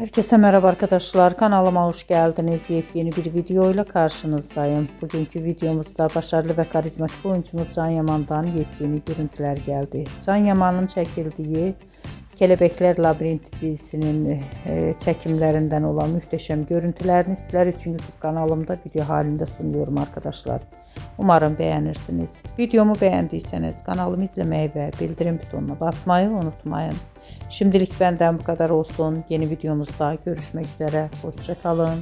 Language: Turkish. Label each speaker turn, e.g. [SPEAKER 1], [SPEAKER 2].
[SPEAKER 1] Herkese merhaba arkadaşlar, kanalıma hoş geldiniz. Yepyeni bir video ile karşınızdayım. Bugünkü videomuzda başarılı ve karizmatik oyuncumuz Can Yaman'dan yepyeni görüntüler geldi. Can Yaman'ın çekildiği Kelebekler Labirenti dizisinin çekimlerinden olan muhteşem görüntülerini sizler için YouTube kanalımda video halinde sunuyorum arkadaşlar. Umarım beğenirsiniz. Videomu beğendiyseniz kanalımı izlemeyi ve bildirim butonuna basmayı unutmayın. Şimdilik benden bu kadar olsun. Yeni videomuzda görüşmek üzere. Hoşça kalın.